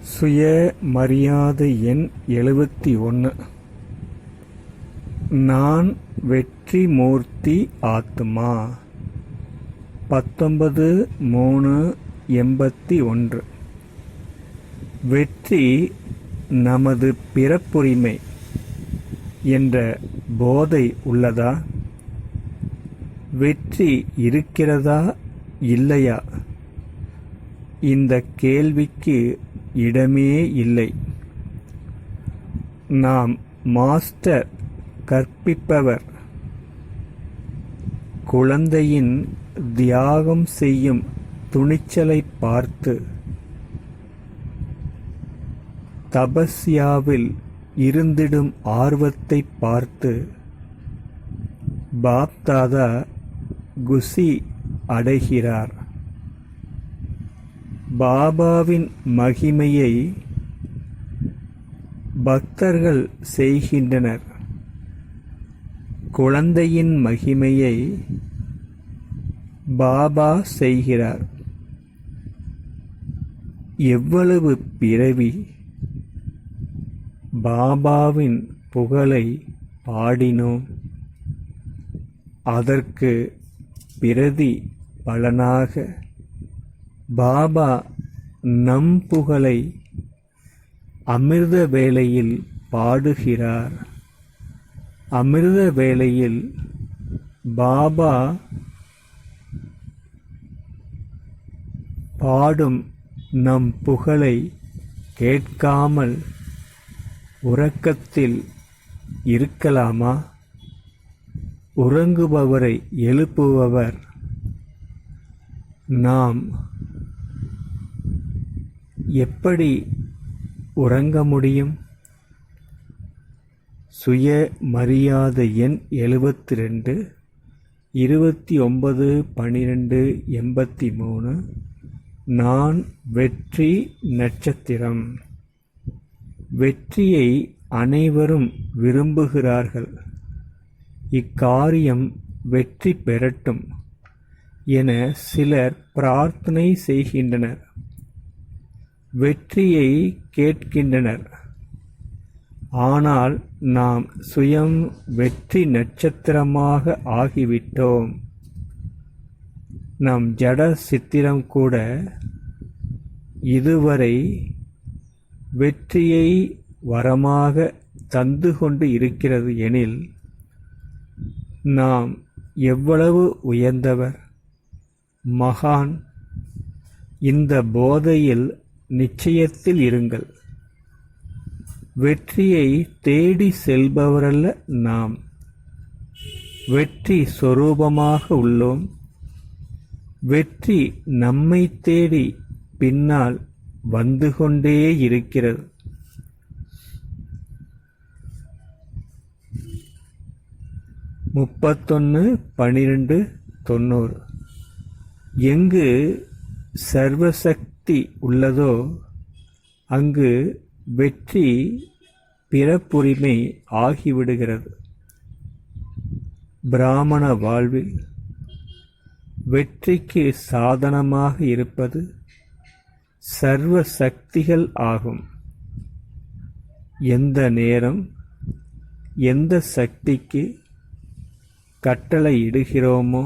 சுயமரியாதை எண் 71. நான் வெற்றிமூர்த்தி ஆத்மா. 19/3/81. வெற்றி நமது பிறப்புரிமை என்ற போதை உள்ளதா? வெற்றி இருக்கிறதா இல்லையா? இந்த கேள்விக்கு இடமே இல்லை. நாம் மாஸ்டர் கற்பிப்பவர் குழந்தையின் தியாகம் செய்யும் துணிச்சலை பார்த்து, தபஸ்யாவில் இருந்திடும் ஆர்வத்தை பார்த்து பாப்தாதா குஷி அடைகிறார். பாபாவின் மகிமையை பக்தர்கள் செய்கின்றனர். குழந்தையின் மகிமையை பாபா செய்கிறார். எவ்வளவு பிறவி பாபாவின் புகழை பாடினோம். அதற்கு பிரதி பலனாக பாபா நம் புகழை அமிர்த வேளையில் பாடுகிறார். அமிர்த வேளையில் பாபா பாடும் நம் புகழை கேட்காமல் உறக்கத்தில் இருக்கலாமா? உறங்குபவரை எழுப்புபவர் நாம். எப்படி உறங்க முடியும்? சுயமரியாதை எண் 72. 29/12/83. நான் வெற்றி நட்சத்திரம். வெற்றியை அனைவரும் விரும்புகிறார்கள். இக்காரியம் வெற்றி பெறட்டும் என சிலர் பிரார்த்தனை செய்கின்றனர். வெற்றியை கேட்கின்றனர். ஆனால் நாம் சுயம் வெற்றி நட்சத்திரமாக ஆகிவிட்டோம். நம் ஜட சித்திரம் கூட இதுவரை வெற்றியை வரமாக தந்து கொண்டு இருக்கிறது எனில் நாம் எவ்வளவு உயர்ந்தவர், மகான்! இந்த போதையில் நிச்சயத்தில் இருங்கள். வெற்றியை தேடி செல்பவரல்ல நாம். வெற்றி சொரூபமாக உள்ளோம். வெற்றி நம்மை தேடி பின்னால் வந்து கொண்டே இருக்கிறது. (31/12/90). எங்கு சர்வசக்தி உள்ளதோ அங்கு வெற்றி பிறப்புரிமை ஆகிவிடுகிறது. பிராமண வாழ்வில் வெற்றிக்கு சாதனமாக இருப்பது சர்வ சக்திகள் ஆகும். எந்த நேரம் எந்த சக்திக்கு கட்டளை இடுகிறோமோ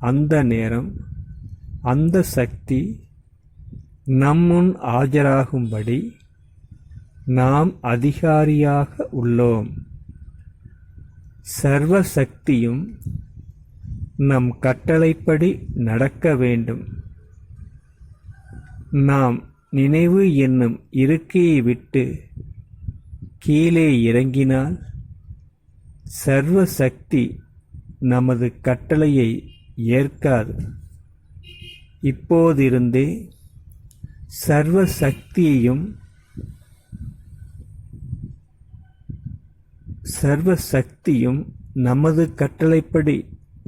அந்த நேரம் அந்த சக்தி நம்முன் ஆஜராகும்படி நாம் அதிகாரியாக உள்ளோம். சர்வ சக்தியும் நம் கட்டளைப்படி நடக்க வேண்டும். நாம் நினைவு என்னும் இருக்கையை விட்டு கீழே இறங்கினால் சர்வ சக்தி நமது கட்டளையை ஏற்காது. இப்போதிருந்தே சர்வ சக்தியும் நமது கட்டளைப்படி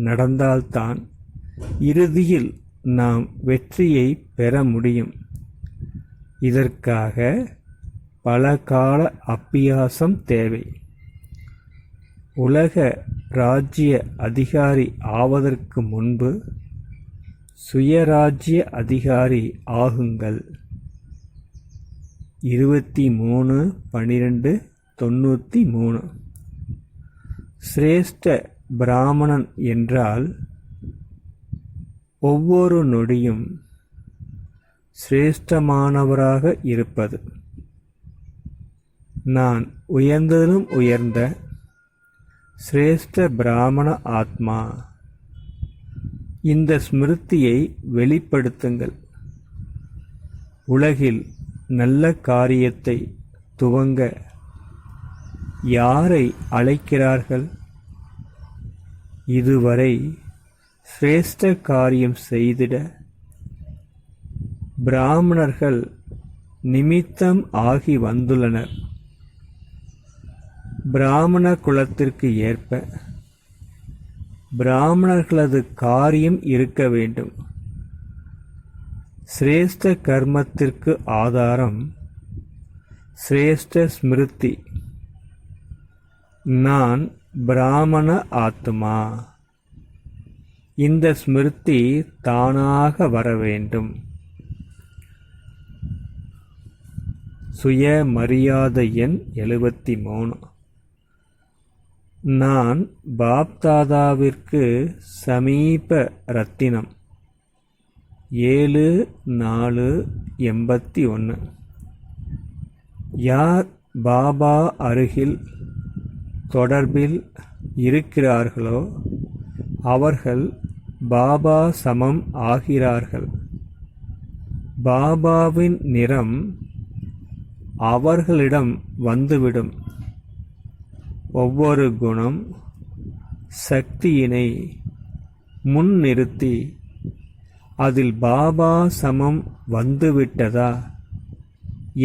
நடந்தால்தான் இறுதியில் நாம் வெற்றியை பெற முடியும். இதற்காக பல கால அபியாசம் தேவை. உலக ராஜ்ய அதிகாரி ஆவதற்கு முன்பு சுயராஜ்ய அதிகாரி ஆகுங்கள். 23/12/93. சிரேஷ்ட பிராமணன் என்றால் ஒவ்வொரு நொடியும் சிரேஷ்டமானவராக இருப்பது. நான் உயர்ந்ததிலும் உயர்ந்த சிரேஷ்ட பிராமண ஆத்மா. இந்த ஸ்மிருதியை வெளிப்படுத்துங்கள். உலகில் நல்ல காரியத்தை துவங்க யாரை அழைக்கிறார்கள்? இதுவரை சிரேஷ்ட காரியம் செய்திட பிராமணர்கள் நிமித்தம் ஆகி வந்துள்ளனர். பிராமண குலத்திற்கு ஏற்ப பிராமணர்களது காரியம் இருக்க வேண்டும். சிரேஷ்ட கர்மத்திற்கு ஆதாரம் சிரேஷ்ட ஸ்மிருதி. நான் பிராமண ஆத்மா. இந்த ஸ்மிருதி தானாக வர வேண்டும். சுயமரியாதை எண் 73. நான் பாப்தாதாவிற்கு சமீப ரத்தினம். 7/4/81. யார் பாபா அருகில் தொடர்பில் இருக்கிறார்களோ அவர்கள் பாபா சமம் ஆகிறார்கள். பாபாவின் நிறம் அவர்களிடம் வந்துவிடும். ஒவ்வொரு குணம் சக்தியினை முன்னிறுத்தி அதில் பாபா சமம் வந்துவிட்டதா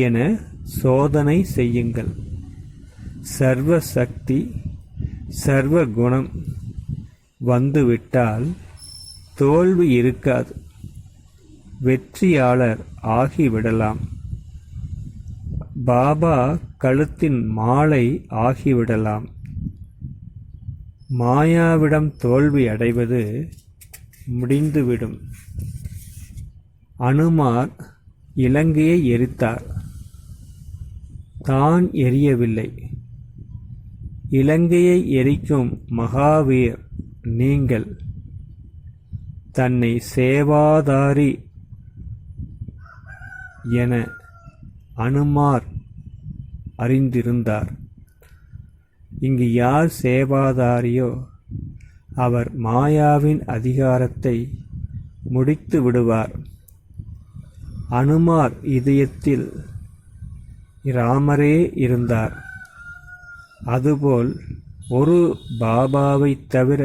என சோதனை செய்யுங்கள். சர்வ சக்தி சர்வ குணம் வந்துவிட்டால் தோல்வி இருக்காது. வெற்றியாளர் ஆகிவிடலாம். பாபா கழுத்தின் மாலை ஆகிவிடலாம். மாயாவிடம் தோல்வி அடைவது முடிந்துவிடும். அனுமார் இலங்கையை எரித்தார். தான் எரியவில்லை. இலங்கையை எரிக்கும் மகாவீர் நீங்கள். தன்னை சேவாதாரி என அனுமார் அறிந்திருந்தார். இங்கு யார் சேவாதாரியோ அவர் மாயாவின் அதிகாரத்தை முடித்து விடுவார். அனுமார் இதயத்தில் ராமரே இருந்தார். அதுபோல் ஒரு பாபாவை தவிர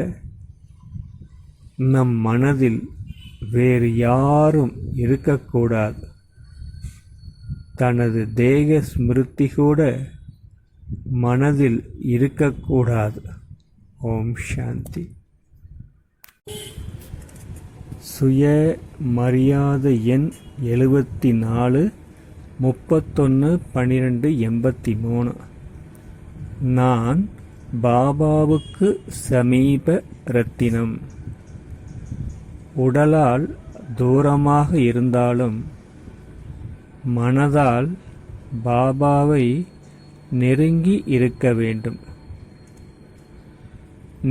நம் மனதில் வேறு யாரும் இருக்கக்கூடாது. தனது தேக ஸ்மிருதி கூட மனதில் இருக்கக்கூடாது. ஓம் சாந்தி. சுய மரியாதை எண் 74 31/12/83. நான் பாபாவுக்கு சமீப ரத்தினம். உடலால் தூரமாக இருந்தாலும் மனதால் பாபாவை நெருங்கி இருக்க வேண்டும்.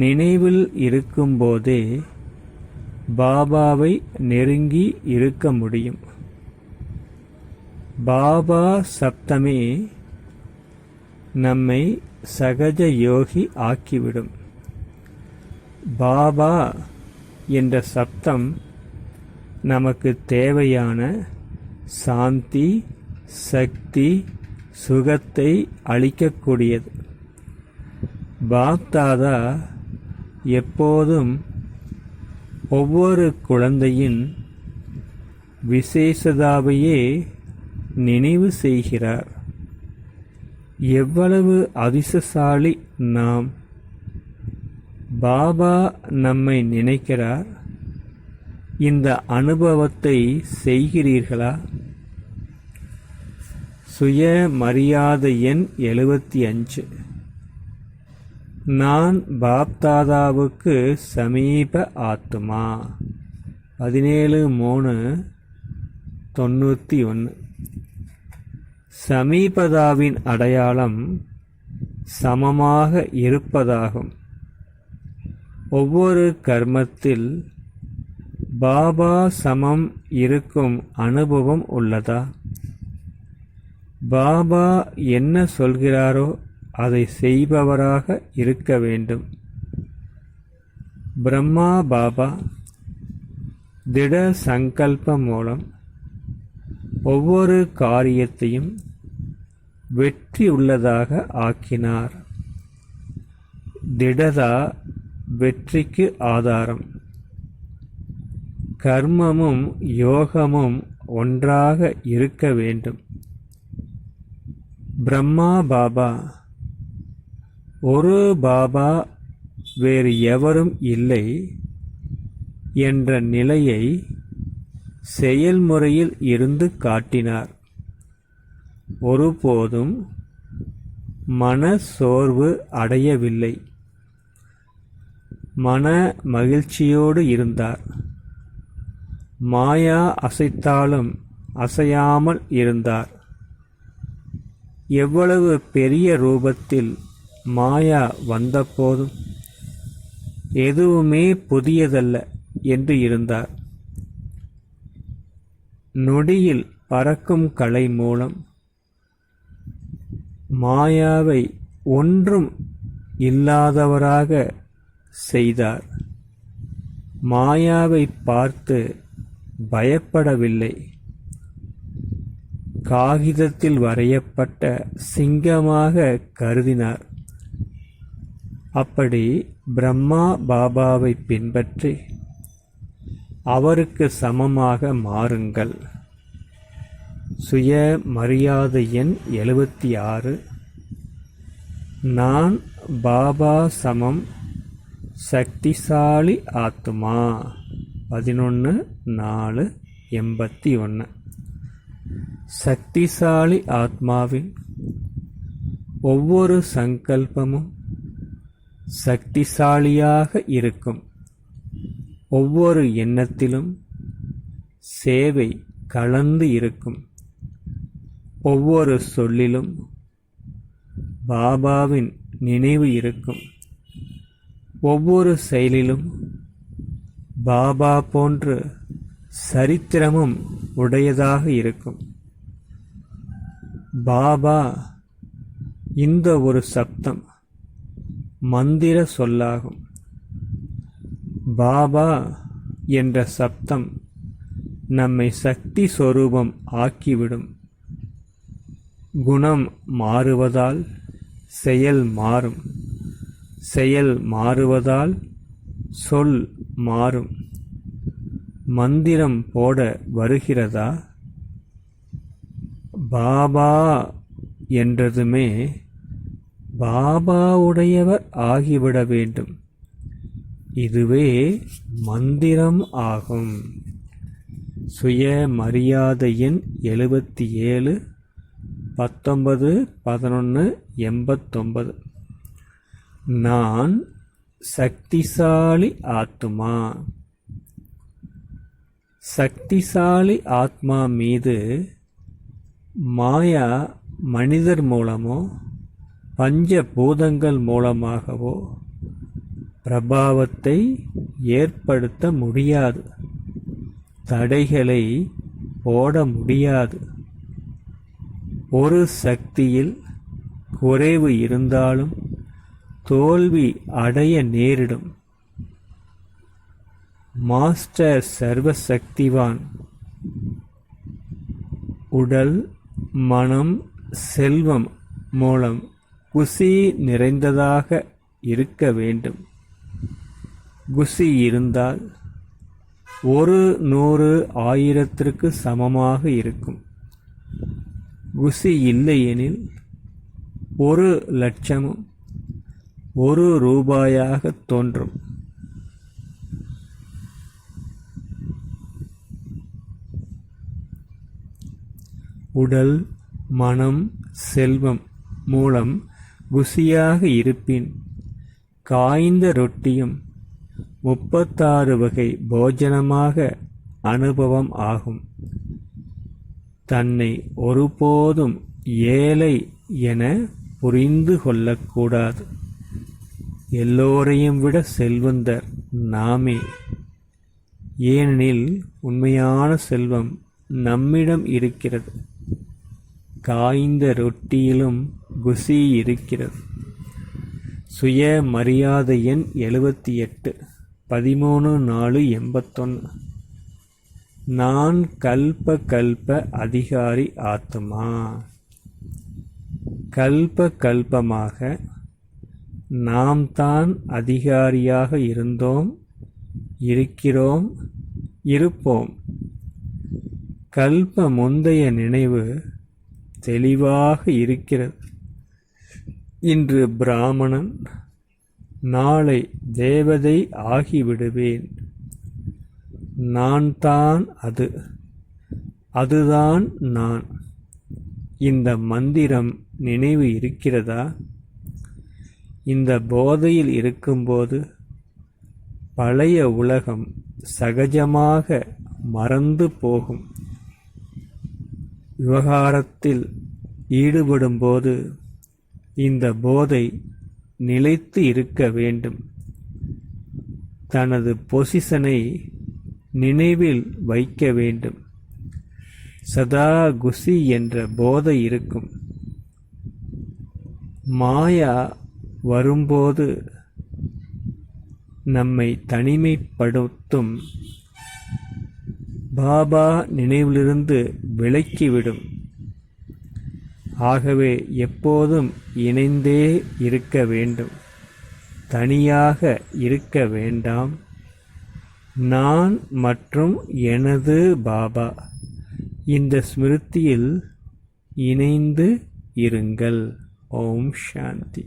நினைவில் இருக்கும்போதே பாபாவை நெருங்கி இருக்க முடியும். பாபா சப்தமே நம்மை சகஜ யோகி ஆக்கிவிடும். பாபா என்ற சப்தம் நமக்கு தேவையான சாந்தி, சக்தி, சுகத்தை அளிக்கக்கூடியது. பாப்தாதா எப்போதும் ஒவ்வொரு குழந்தையின் விசேஷதாவையே நினைவு செய்கிறார். எவ்வளவு அதிர்ஷ்டசாலி நாம்! பாபா நம்மை நினைக்கிறார். இந்த அனுபவத்தை செய்கிறீர்களா? சுயமரியாதை எண் 75. நான் பாப்தாதாவுக்கு சமீப ஆத்மா. 17/3/91. சமீபதாவின் அடையாளம் சமமாக இருப்பதாகும். ஒவ்வொரு கர்மத்தில் பாபா சமம் இருக்கும் அனுபவம் உள்ளதா? பாபா என்ன சொல்கிறாரோ அதை செய்பவராக இருக்க வேண்டும். பிரம்மா பாபா திட சங்கல்பம் மூலம் ஒவ்வொரு காரியத்தையும் வெற்றி உள்ளதாக ஆக்கினார். திடதா வெற்றிக்கு ஆதாரம். கர்மமும் யோகமும் ஒன்றாக இருக்க வேண்டும். பிரம்மா பாபா ஒரு பாபா வேறு எவரும் இல்லை என்ற நிலையை செயல்முறையில் இருந்து காட்டினார். ஒருபோதும் மன சோர்வு அடையவில்லை. மன மகிழ்ச்சியோடு இருந்தார். மாயா அசைத்தாலும் அசையாமல் இருந்தார். எவ்வளவு பெரிய ரூபத்தில் மாயா வந்தபோதும் எதுவுமே புதியதல்ல என்று இருந்தார். நொடியில் பறக்கும் கலை மூலம் மாயாவை ஒன்றும் இல்லாதவராக செய்தார். மாயாவை பார்த்து பயப்படவில்லை. காகிதத்தில் வரையப்பட்ட சிங்கமாக கருதினார். அப்படி பிரம்மா பாபாவை பின்பற்றி அவருக்கு சமமாக மாறுங்கள். சுய மரியாதை எண் 76. நான் பாபா சமம் சக்திசாலி ஆத்மா. 11/4/81. சக்திசாலி ஆத்மாவின் ஒவ்வொரு சங்கல்பமும் சக்திசாலியாக இருக்கும். ஒவ்வொரு எண்ணத்திலும் சேவை கலந்து இருக்கும். ஒவ்வொரு சொல்லிலும் பாபாவின் நினைவு இருக்கும். ஒவ்வொரு செயலிலும் பாபா போன்று சரித்திரமும் உடையதாக இருக்கும். பாபா இந்த ஒரு சப்தம் மந்திர சொல்லாகும். பாபா என்ற சப்தம் நம்மை சக்தி சொரூபம் ஆக்கிவிடும். குணம் மாறுவதால் செயல் மாறும். செயல் மாறுவதால் சொல் மாறும். மந்திரம் போட வருகிறதா? பாபா என்றதுமே பாபாவுடையவர் ஆகிவிட வேண்டும். இதுவே மந்திரம் ஆகும். சுய மரியாதை எண் 77 19/11/89. நான் சக்திசாலி ஆத்மா. சக்திசாலி ஆத்மா மீது மாயா மனிதர் மூலமோ பஞ்ச பூதங்கள் மூலமாகவோ பிரபாவத்தை ஏற்படுத்த முடியாது. தடைகளை போட முடியாது. ஒரு சக்தியில் குறைவு இருந்தாலும் தோல்வி அடைய நேரிடும். மாஸ்டர் சர்வசக்திவான். உடல், மனம், செல்வம் மூலம் குசி நிறைந்ததாக இருக்க வேண்டும். குசி இருந்தால் 100 1000க்கு சமமாக இருக்கும். குசி இல்லையெனில் 1,00,000 ₹1 தோன்றும். உடல், மனம், செல்வம் மூலம் குசியாக இருப்பின் காய்ந்த ரொட்டியும் 36 வகை போஜனமாக அனுபவம் ஆகும். தன்னை ஒருபோதும் ஏழை என புரிந்து கொள்ளக்கூடாது. எல்லோரையும் விட செல்வந்தர் நாமே. ஏனெனில் உண்மையான செல்வம் நம்மிடம் இருக்கிறது. காய்ந்த ரொட்டியிலும் குசி இருக்கிறது. சுய மரியாதை எண் 78 13/4/81. நான் கல்ப அதிகாரி ஆத்மா. கல்பமாக நாம் தான் அதிகாரியாக இருந்தோம், இருக்கிறோம், இருப்போம். கல்ப முந்தைய நினைவு தெளிவாக இருக்கிறது. இன்று பிராமணன், நாளை தேவதை ஆகிவிடுவேன். நான் தான் அது, அதுதான் நான். இந்த மந்திரம் நினைவு இருக்கிறதா? இந்த போதையில் இருக்கும்போது பழைய உலகம் சகஜமாக மறந்து போகும். விவகாரத்தில் ஈடுபடும்போது இந்த போதை நிலைத்து இருக்க வேண்டும். தனது பொசிஷனை நினைவில் வைக்க வேண்டும். சதா குசி என்ற போதை இருக்கும். மாயா வரும்போது நம்மை தனிமைப்படுத்தும். பாபா நினைவிலிருந்து விலக்கிவிடும். ஆகவே எப்போதும் இணைந்தே இருக்க வேண்டும். தனியாக இருக்க வேண்டாம். நான் மற்றும் எனது பாபா இந்த ஸ்மிருதியில் இணைந்து இருங்கள். ஓம் சாந்தி.